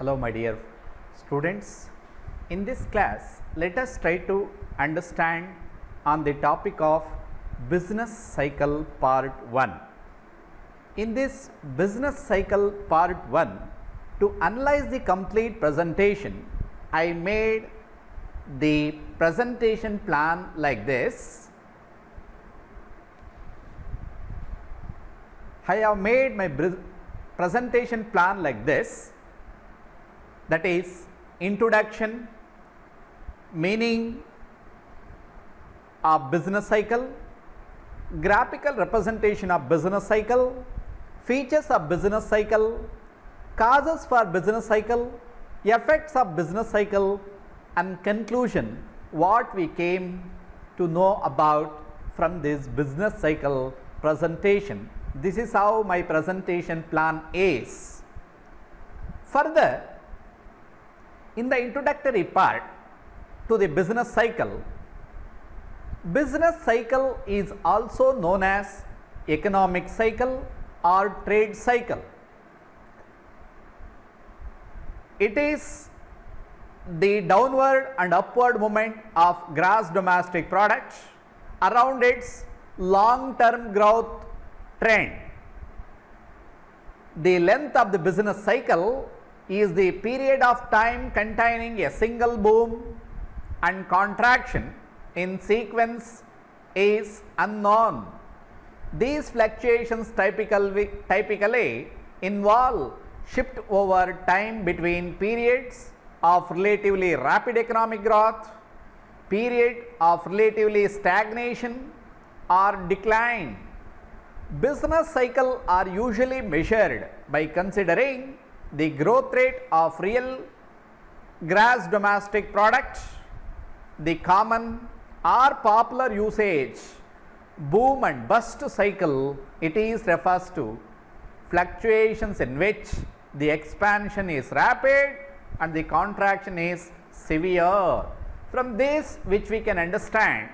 Hello my dear students. In this class, let us try to understand on the topic of business cycle part 1. In this business cycle part 1, to analyze the complete presentation, I made the presentation plan like this. I have made my presentation plan like this, that is introduction, meaning of business cycle, graphical representation of business cycle, features of business cycle, causes for business cycle, effects of business cycle, and conclusion, what we came to know about from this business cycle presentation. This is how my presentation plan is. Further, in the introductory part to the business cycle is also known as economic cycle or trade cycle. It is the downward and upward movement of gross domestic product around its long-term growth trend. The length of the business cycle is the period of time containing a single boom and contraction in sequence is unknown. These fluctuations typically involve shift over time between periods of relatively rapid economic growth, period of relatively stagnation or decline. Business cycle are usually measured by considering the growth rate of real gross domestic product. The common or popular usage boom and bust cycle, it is refers to fluctuations in which the expansion is rapid and the contraction is severe. From this, which we can understand,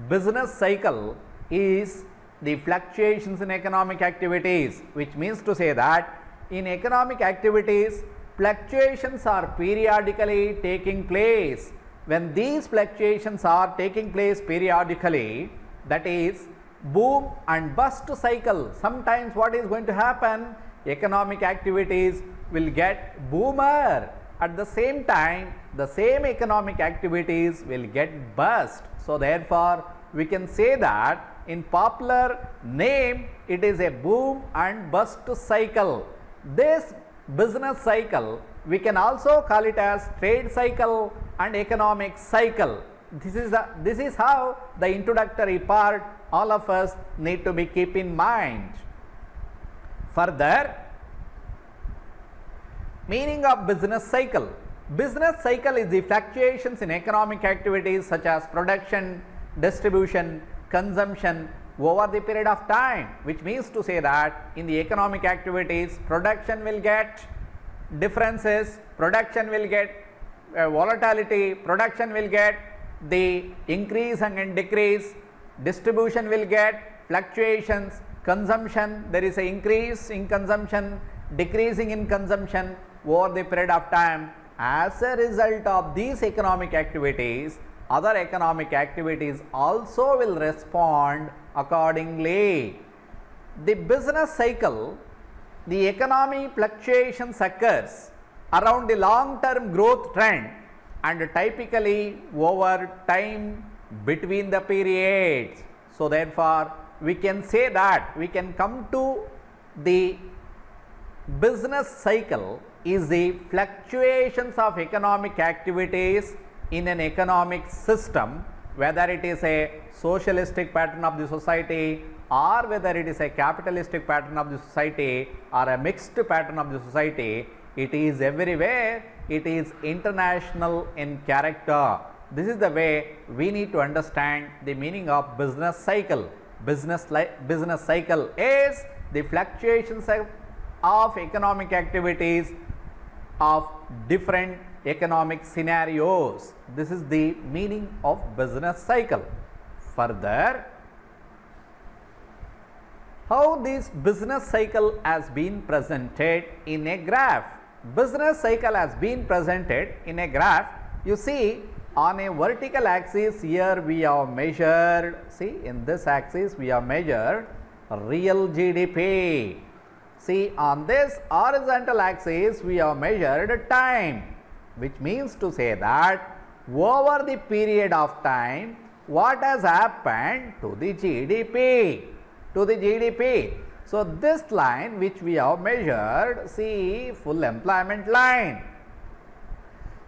business cycle is the fluctuations in economic activities, which means to say that in economic activities, fluctuations are periodically taking place. When these fluctuations are taking place periodically, that is boom and bust cycle. Sometimes what is going to happen? Economic activities will get boomer. At the same time, the same economic activities will get bust. So therefore, we can say that in popular name, it is a boom and bust cycle. This business cycle, we can also call it as trade cycle and economic cycle. This is how the introductory part all of us need to be keep in mind. Further, meaning of business cycle. Business cycle is the fluctuations in economic activities such as production, distribution, consumption over the period of time, which means to say that in the economic activities, production will get differences, production will get volatility, production will get the increase and decrease, distribution will get fluctuations, consumption, there is an increase in consumption, decreasing in consumption over the period of time. As a result of these economic activities, other economic activities also will respond accordingly. The business cycle, the economy fluctuations occurs around the long-term growth trend and typically over time between the periods. So therefore, we can say that we can come to the business cycle is the fluctuations of economic activities in an economic system, whether it is a socialistic pattern of the society or whether it is a capitalistic pattern of the society or a mixed pattern of the society. It is everywhere, it is international in character. This is the way we need to understand the meaning of business cycle. Business cycle is the fluctuations of economic activities of different economic scenarios. This is the meaning of business cycle. Further, how this business cycle has been presented in a graph. business cycle has been presented in a graph. You see, on a vertical axis here we have measured, see in this axis we have measured real GDP. See, on this horizontal axis we have measured time, which means to say that over the period of time what has happened to the GDP, So, this line which we have measured, see full employment line.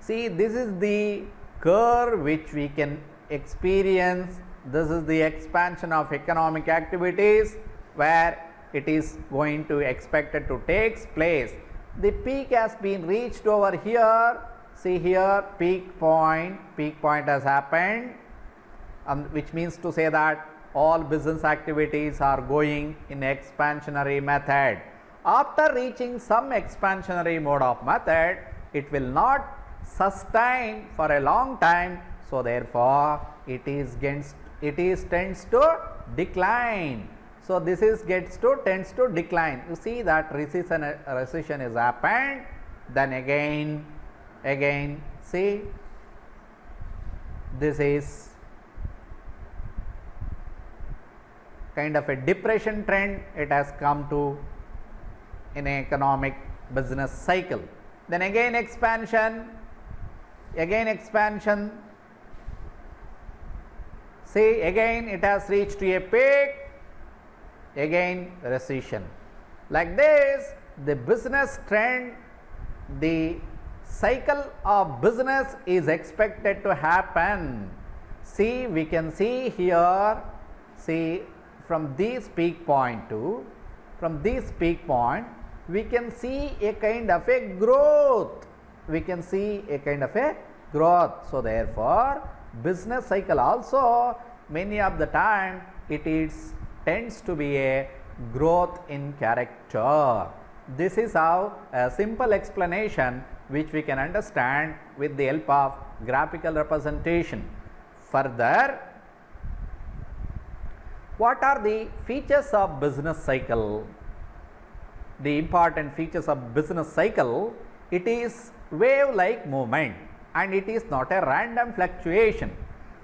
See, this is the curve which we can experience. This is the expansion of economic activities where it is going to expected to take place. The peak has been reached over here. See here, peak point has happened, which means to say that all business activities are going in expansionary method. After reaching some expansionary mode of method, it will not sustain for a long time. So, therefore, it tends to decline. So, this is tends to decline. You see that recession is happened, then again see this is kind of a depression trend it has come to in an economic business cycle. Then again expansion, see again it has reached to a peak, again recession. Like this, the business trend, the cycle of business is expected to happen. See, we can see here, see from this peak point we can see a kind of a growth. So, therefore, business cycle also many of the time tends to be a growth in character. This is how a simple explanation which we can understand with the help of graphical representation. Further, what are the features of business cycle? The important features of business cycle, it is wave-like movement and it is not a random fluctuation.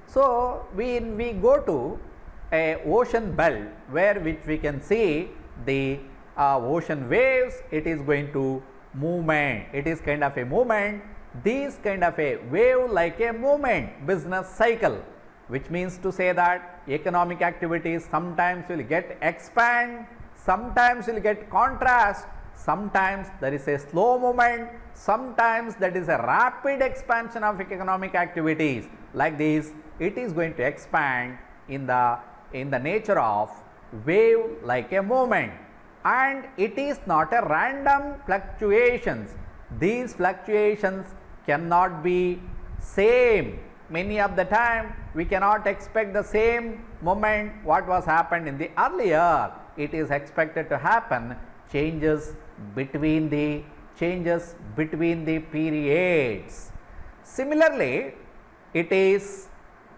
So, when we go to a ocean belt which we can see the ocean waves, it is going to movement, it is kind of a movement, this kind of a wave like a movement business cycle, which means to say that economic activities sometimes will get expand, sometimes will get contrast, sometimes there is a slow movement, sometimes that is a rapid expansion of economic activities. Like this, it is going to expand in the nature of wave like a movement, and it is not a random fluctuations. These fluctuations cannot be same. Many of the time we cannot expect the same moment what was happened in the earlier. It is expected to happen changes between the periods. Similarly, it is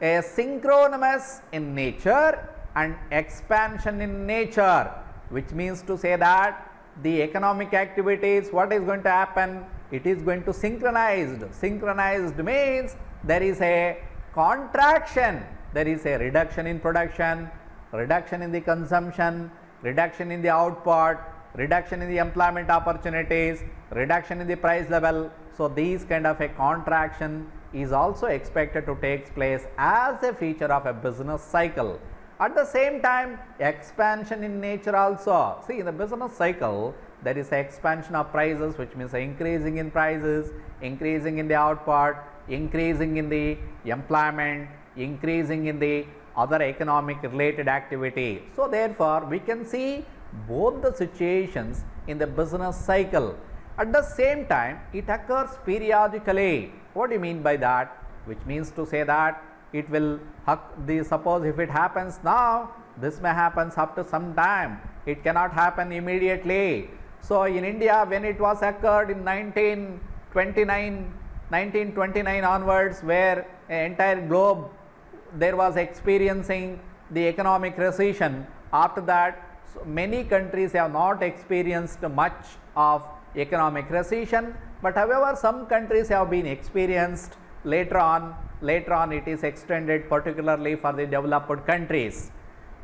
a synchronous in nature and expansion in nature, which means to say that the economic activities, what is going to happen? It is going to synchronized. Synchronized means there is a contraction, there is a reduction in production, reduction in the consumption, reduction in the output, reduction in the employment opportunities, reduction in the price level. So, these kind of a contraction is also expected to take place as a feature of a business cycle. At the same time, expansion in nature also. See, in the business cycle, there is an expansion of prices, which means increasing in prices, increasing in the output, increasing in the employment, increasing in the other economic related activity. So, therefore, we can see both the situations in the business cycle. At the same time, it occurs periodically. What do you mean by that? Which means to say that it will, suppose if it happens now, this may happen after some time. It cannot happen immediately. So, in India, when it was occurred in 1929 onwards, where an entire globe there was experiencing the economic recession. After that, so many countries have not experienced much of economic recession, but however some countries have been experienced later on it is extended particularly for the developed countries.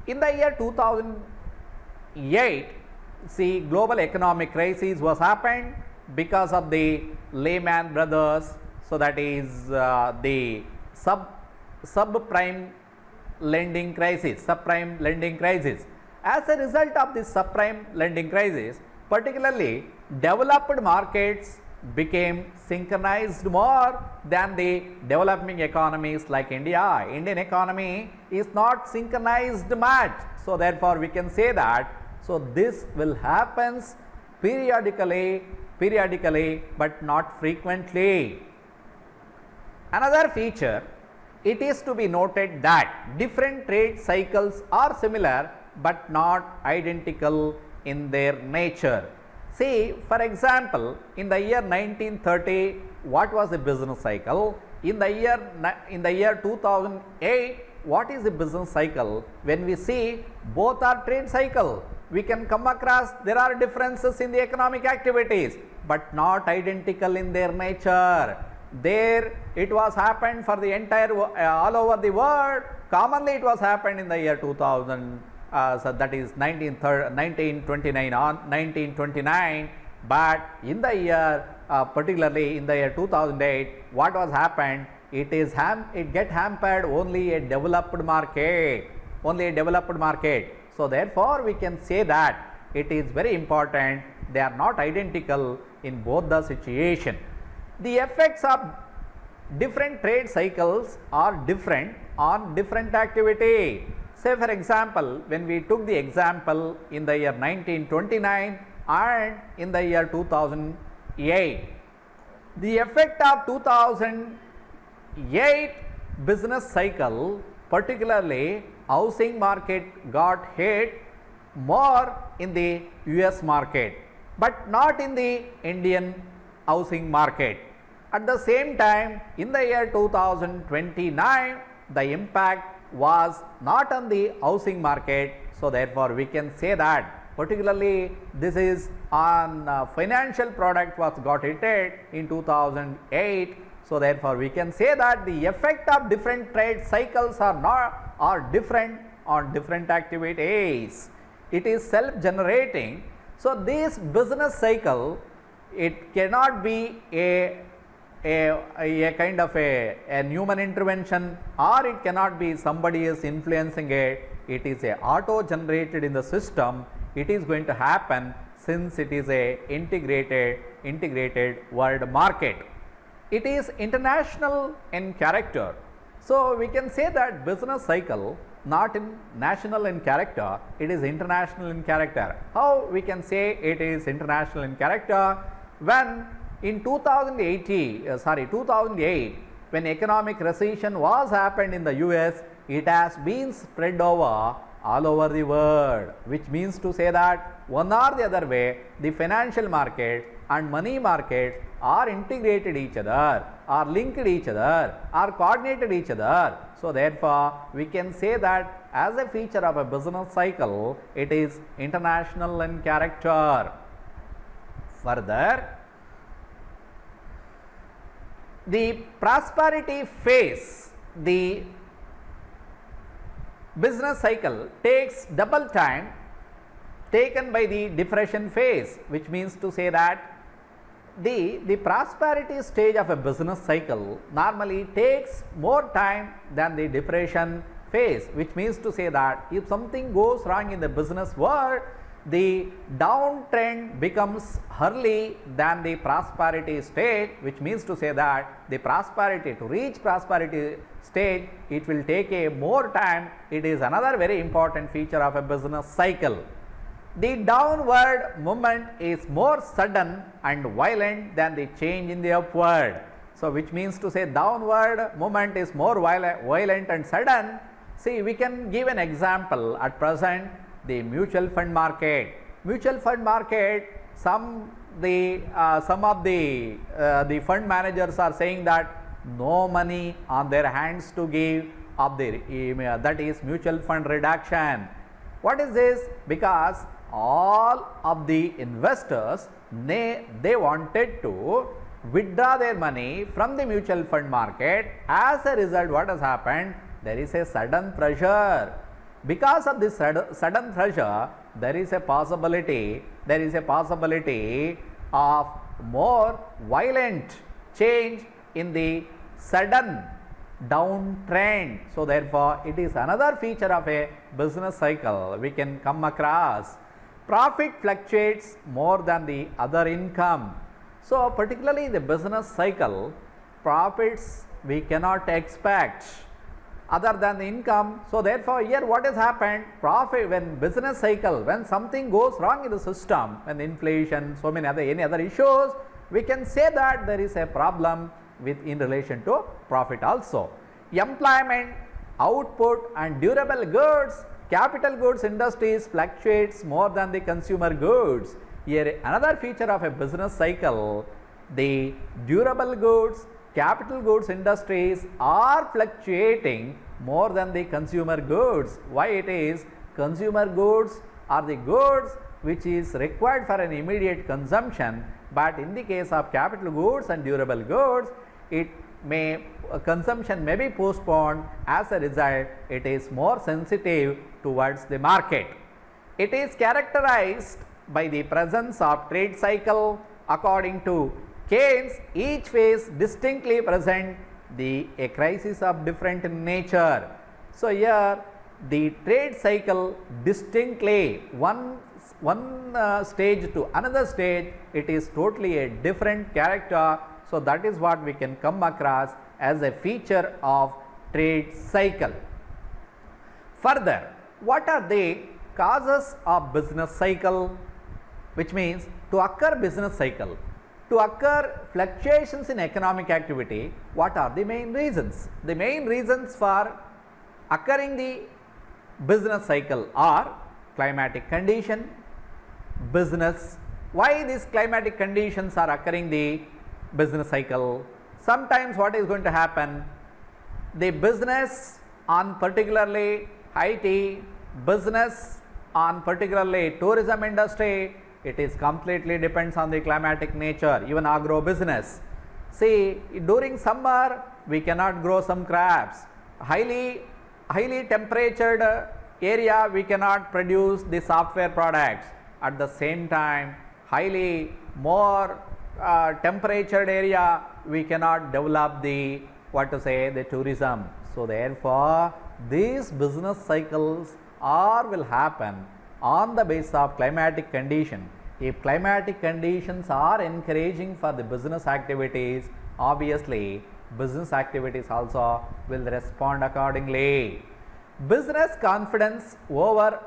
In the year 2008, see, global economic crisis was happened because of the Lehman Brothers, so that is the subprime lending crisis. As a result of this subprime lending crisis, particularly developed markets became synchronized more than the developing economies like India. Indian economy is not synchronized much. So therefore we can say that, so this will happens periodically but not frequently. Another feature, it is to be noted that different trade cycles are similar but not identical in their nature. See, for example, in the year 1930, what was the business cycle? In the year 2008, what is the business cycle? When we see both are trade cycle, we can come across there are differences in the economic activities, but not identical in their nature. There it was happened for the entire all over the world. Commonly it was happened in the year 2000. So that is 1929, but in the year particularly in the year 2008, what was happened? It get hampered only a developed market. So therefore we can say that it is very important, they are not identical in both the situation. The effects of different trade cycles are different on different activity. Say for example, when we took the example in the year 1929 and in the year 2008, the effect of 2008 business cycle, particularly housing market got hit more in the US market, but not in the Indian housing market. At the same time, in the year 2029, the impact was not on the housing market. So therefore we can say that particularly this is on financial product was got hit in 2008. So therefore we can say that the effect of different trade cycles are different on different activities. It is self generating. So this business cycle, it cannot be a kind of a human intervention, or it cannot be somebody is influencing it. It is a auto generated in the system. It is going to happen since it is a integrated world market. It is international in character. So we can say that business cycle not in national in character, it is international in character. How we can say it is international in character? When in 2008, when economic recession was happened in the US, it has been spread over all over the world, which means to say that one or the other way, the financial market and money markets are integrated each other, are linked each other, are coordinated each other. So therefore we can say that as a feature of a business cycle, it is international in character. Further, the prosperity phase, the business cycle takes double time taken by the depression phase, which means to say that the prosperity stage of a business cycle normally takes more time than the depression phase, which means to say that if something goes wrong in the business world, the downtrend becomes early than the prosperity stage, which means to say that the prosperity, to reach prosperity stage, it will take a more time. It is another very important feature of a business cycle. The downward movement is more sudden and violent than the change in the upward. So which means to say downward movement is more violent and sudden. See, we can give an example at present. The mutual fund market. Mutual fund market, some of the fund managers are saying that no money on their hands to give of their, that is mutual fund reduction. What is this? Because all of the investors they wanted to withdraw their money from the mutual fund market. As a result, what has happened? There is a sudden pressure. Because of this sudden pressure, there is a possibility of more violent change in the sudden downtrend. So therefore, it is another feature of a business cycle we can come across. Profit fluctuates more than the other income. So particularly in the business cycle, profits we cannot expect other than the income. So therefore, here what has happened? Profit, when business cycle, when something goes wrong in the system, when inflation, so many other any other issues, we can say that there is a problem with in relation to profit also. Employment, output and durable goods, capital goods industries fluctuates more than the consumer goods. Here another feature of a business cycle, the durable goods, capital goods industries are fluctuating more than the consumer goods. Why it is? Consumer goods are the goods which is required for an immediate consumption, but in the case of capital goods and durable goods, consumption may be postponed. As a result, it is more sensitive towards the market. It is characterized by the presence of trade cycle. According to Keynes, each phase distinctly present a crisis of different nature. So here the trade cycle distinctly one stage to another stage, it is totally a different character. So that is what we can come across as a feature of trade cycle. Further, what are the causes of business cycle? Which means to occur business cycle, to occur fluctuations in economic activity, what are the main reasons? The main reasons for occurring the business cycle are climatic condition, business. Why these climatic conditions are occurring the business cycle? Sometimes what is going to happen? The business on particularly IT, business on particularly tourism industry, it is completely depends on the climatic nature. Even agro business, see, during summer we cannot grow some crops. Highly temperatured area we cannot produce the software products. At the same time, highly more temperatured area we cannot develop the the tourism. So therefore, these business cycles will happen on the basis of climatic condition. If climatic conditions are encouraging for the business activities, obviously business activities also will respond accordingly. Business confidence over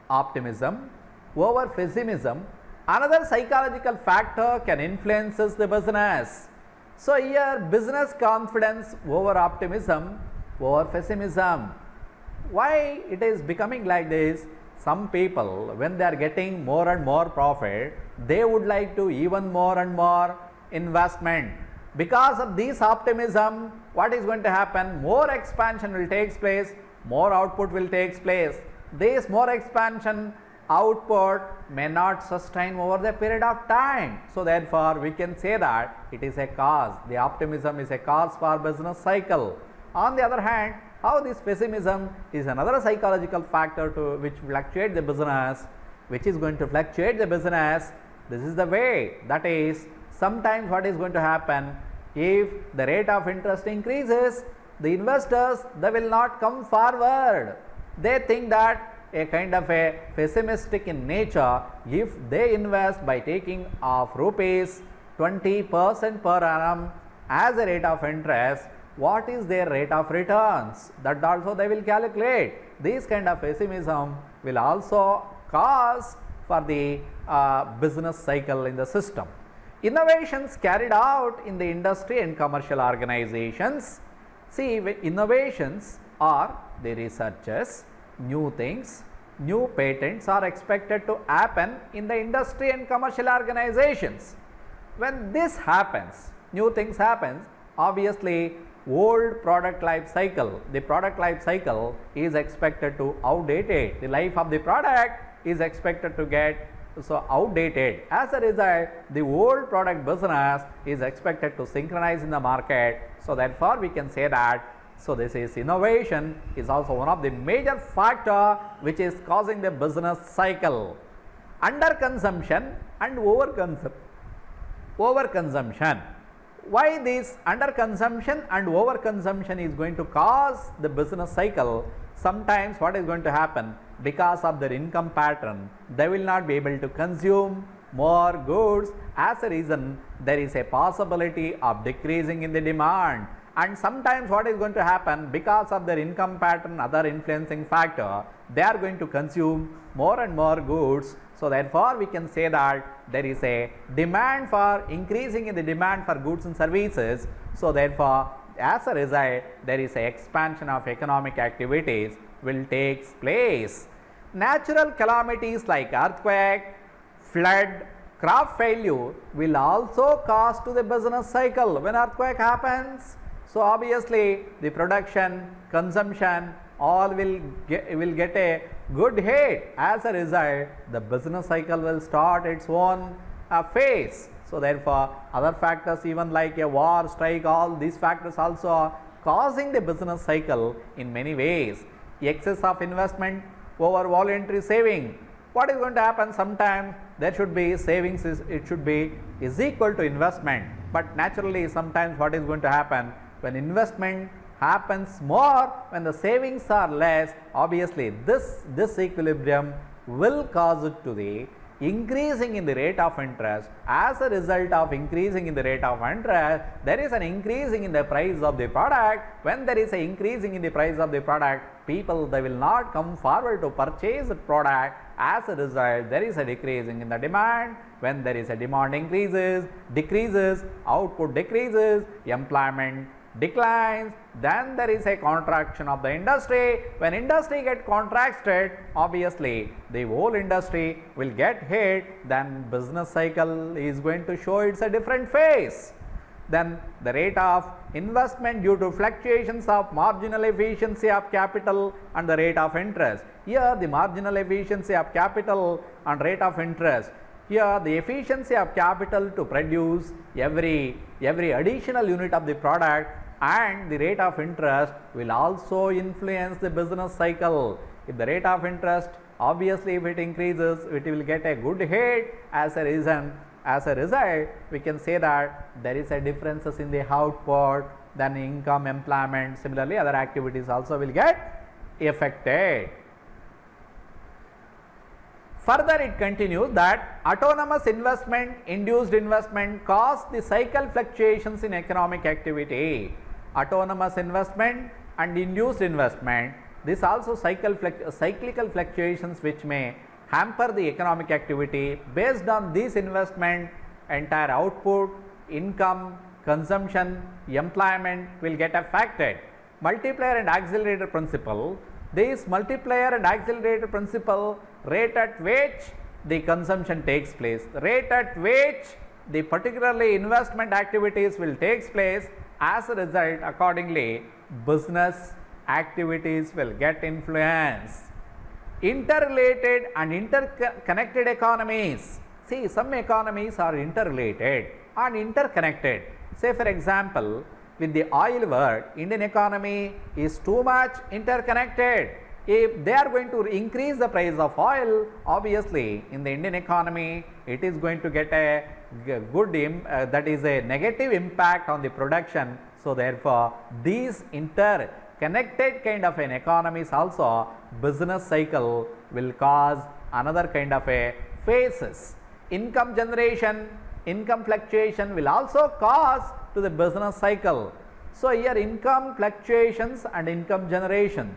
optimism, over pessimism, another psychological factor can influences the business. So here business confidence over optimism, over pessimism. Why it is becoming like this? Some people, when they are getting more and more profit, they would like to even more and more investment. Because of this optimism, what is going to happen? More expansion will take place, more output will take place. This more expansion output may not sustain over the period of time. So therefore, we can say that it is a cause. The optimism is a cause for business cycle. On the other hand, how this pessimism is another psychological factor to which fluctuate the business, which is going to fluctuate the business. This is the way, that is, sometimes what is going to happen, if the rate of interest increases, the investors, they will not come forward. They think that a kind of a pessimistic in nature, if they invest by taking of rupees 20% per annum as a rate of interest, what is their rate of returns? That also they will calculate. This kind of pessimism will also cause for the business cycle in the system. Innovations carried out in the industry and commercial organizations. See, innovations are the researches, new things, new patents are expected to happen in the industry and commercial organizations. When this happens, new things happens, obviously old product life cycle, the product life cycle is expected to outdated. The life of the product is expected to get outdated. As a result, the old product business is expected to synchronize in the market. So therefore, we can say that this is innovation is also one of the major factor which is causing the business cycle. Underconsumption and overconsumption. Why this underconsumption and overconsumption is going to cause the business cycle? Sometimes what is going to happen, because of their income pattern, they will not be able to consume more goods. As a reason, there is a possibility of decreasing in the demand. And sometimes what is going to happen, because of their income pattern, other influencing factor, they are going to consume more and more goods. So therefore, we can say that there is a demand for increasing in the demand for goods and services. So therefore, as a result, there is a expansion of economic activities will take place. Natural calamities like earthquake, flood, crop failure will also cause to the business cycle. When earthquake happens, so obviously the production, consumption all will get a good hit. As a result, the business cycle will start its own phase. So therefore, other factors even like a war, strike, all these factors also are causing the business cycle in many ways. Excess of investment over voluntary saving. What is going to happen? Sometimes there should be savings, it should be is equal to investment. But naturally, sometimes what is going to happen, when investment happens more, when the savings are less, obviously this equilibrium will cause it to the increasing in the rate of interest. As a result of increasing in the rate of interest, there is an increasing in the price of the product. When there is an increasing in the price of the product, people, they will not come forward to purchase the product. As a result, there is a decreasing in the demand. When there is a demand decreases, output decreases, employment declines, then there is a contraction of the industry. When industry get contracted, obviously the whole industry will get hit, then business cycle is going to show it's a different phase. Then the rate of investment due to fluctuations of marginal efficiency of capital and the rate of interest. Here the marginal efficiency of capital and rate of interest. Here the efficiency of capital to produce every additional unit of the product, and the rate of interest will also influence the business cycle. If the rate of interest, obviously if it increases, it will get a good hit. As a result, we can say that there is a differences in the output, then income, employment, similarly other activities also will get affected. Further, it continues that autonomous investment, induced investment cause the cycle fluctuations in economic activity. Autonomous investment and induced investment, this also cyclical fluctuations which may hamper the economic activity. Based on this investment, entire output, income, consumption, employment will get affected. Multiplier and accelerator principle. This multiplier and accelerator principle, rate at which the consumption takes place, rate at which the particularly investment activities will take place. As a result, accordingly, business activities will get influence. Interrelated and interconnected economies. See, some economies are interrelated and interconnected. Say for example, with the oil world, Indian economy is too much interconnected. If they are going to increase the price of oil, obviously in the Indian economy, it is going to get a good that is a negative impact on the production. So therefore, these interconnected kind of an economies also, business cycle will cause another kind of a phases. Income generation, income fluctuation will also cause to the business cycle. So here income fluctuations and income generation.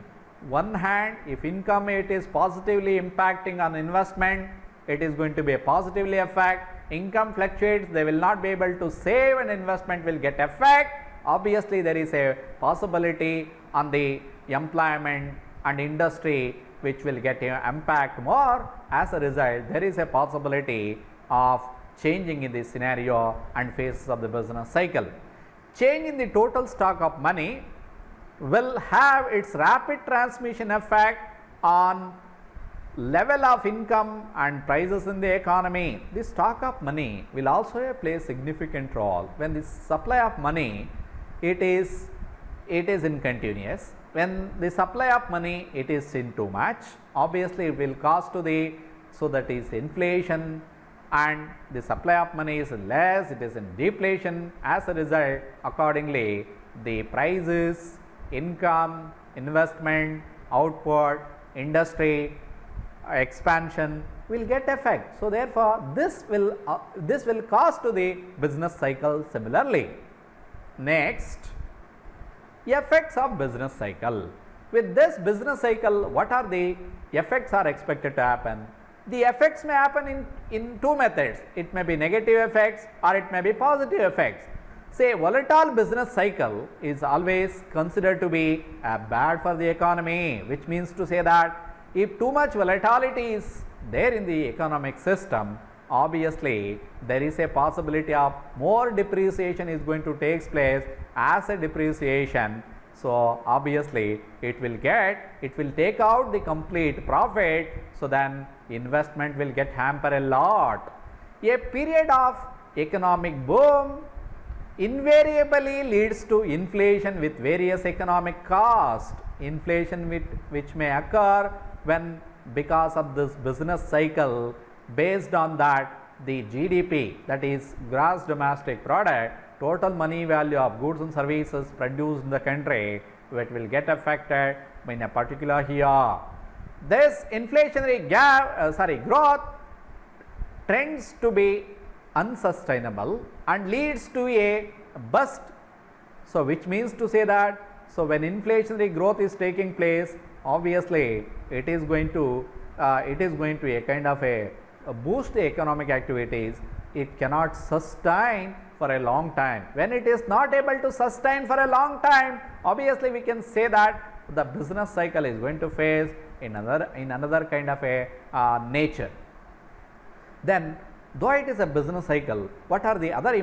One hand, if income it is positively impacting on investment, it is going to be a positively effect. Income fluctuates, they will not be able to save and investment will get effect. Obviously there is a possibility on the employment and industry which will get impact more. As a result, there is a possibility of changing in this scenario and phases of the business cycle. Change in the total stock of money will have its rapid transmission effect on level of income and prices in the economy, the stock of money will also play a significant role. When the supply of money, it is in continuous. When the supply of money, it is in too much, obviously it will cause to the, so that is inflation, and the supply of money is less, it is in deflation. As a result, accordingly, the prices, income, investment, output, industry, expansion will get effect. So therefore, this will cause to the business cycle similarly. Next, effects of business cycle. With this business cycle, what are the effects are expected to happen? The effects may happen in two methods. It may be negative effects or it may be positive effects. Say, volatile business cycle is always considered to be bad for the economy, which means to say that if too much volatility is there in the economic system, obviously there is a possibility of more depreciation is going to take place as a depreciation. So obviously it will take out the complete profit, so then investment will get hampered a lot. A period of economic boom invariably leads to inflation with various economic costs. Inflation which may occur when, because of this business cycle, based on that the GDP, that is gross domestic product, total money value of goods and services produced in the country, which will get affected in a particular year. This inflationary growth trends to be unsustainable and leads to a bust. So which means to say that, so when inflationary growth is taking place, obviously it is going to a kind of a boost the economic activities. It cannot sustain for a long time. When it is not able to sustain for a long time, obviously we can say that the business cycle is going to face in another kind of a nature. Then, though it is a business cycle, what are the other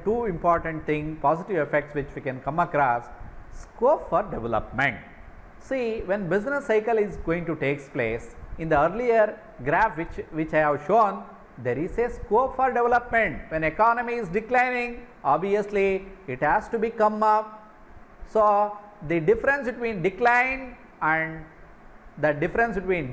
two important positive effects which we can come across? Scope for development. See, when business cycle is going to take place, in the earlier graph which I have shown, there is a scope for development. When economy is declining, obviously it has to be come up. So the difference between decline and the difference between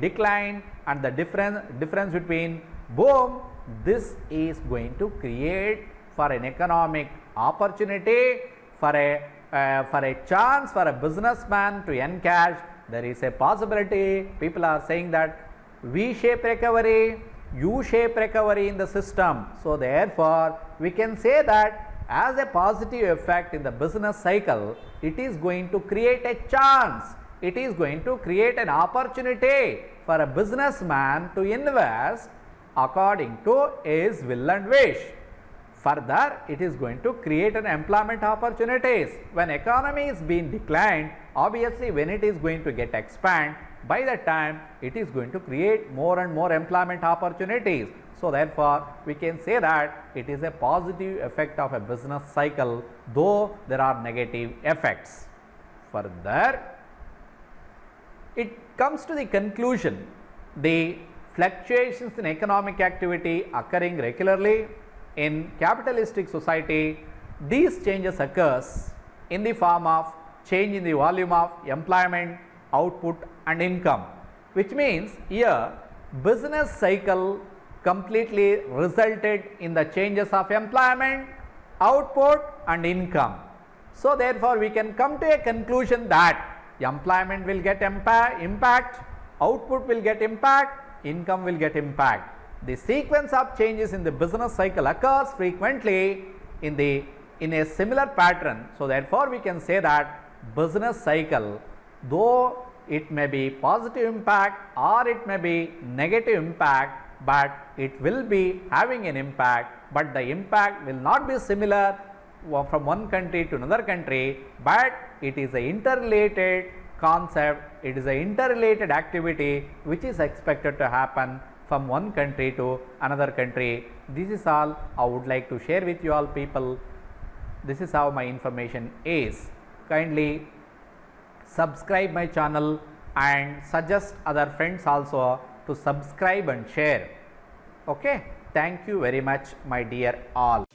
boom, this is going to create for an economic opportunity, for a chance for a businessman to encash. There is a possibility. People are saying that V-shaped recovery, U-shaped recovery in the system. So therefore, we can say that as a positive effect in the business cycle, it is going to create a chance. It is going to create an opportunity for a businessman to invest according to his will and wish. Further, it is going to create an employment opportunities. When economy is being declined, obviously when it is going to get expand, by that time it is going to create more and more employment opportunities. So therefore, we can say that it is a positive effect of a business cycle, though there are negative effects. Further, it comes to the conclusion, the fluctuations in economic activity occurring regularly in capitalistic society, these changes occurs in the form of change in the volume of employment, output and income, which means here business cycle completely resulted in the changes of employment, output and income. So therefore, we can come to a conclusion that employment will get impact, output will get impact, income will get impact. The sequence of changes in the business cycle occurs frequently in a similar pattern. So therefore, we can say that business cycle, though it may be positive impact or it may be negative impact, but it will be having an impact, but the impact will not be similar from one country to another country, but it is an interrelated concept, it is an interrelated activity which is expected to happen from one country to another country. This is all I would like to share with you all people. This is how my information is. Kindly subscribe my channel and suggest other friends also to subscribe and share. Okay, thank you very much, my dear all.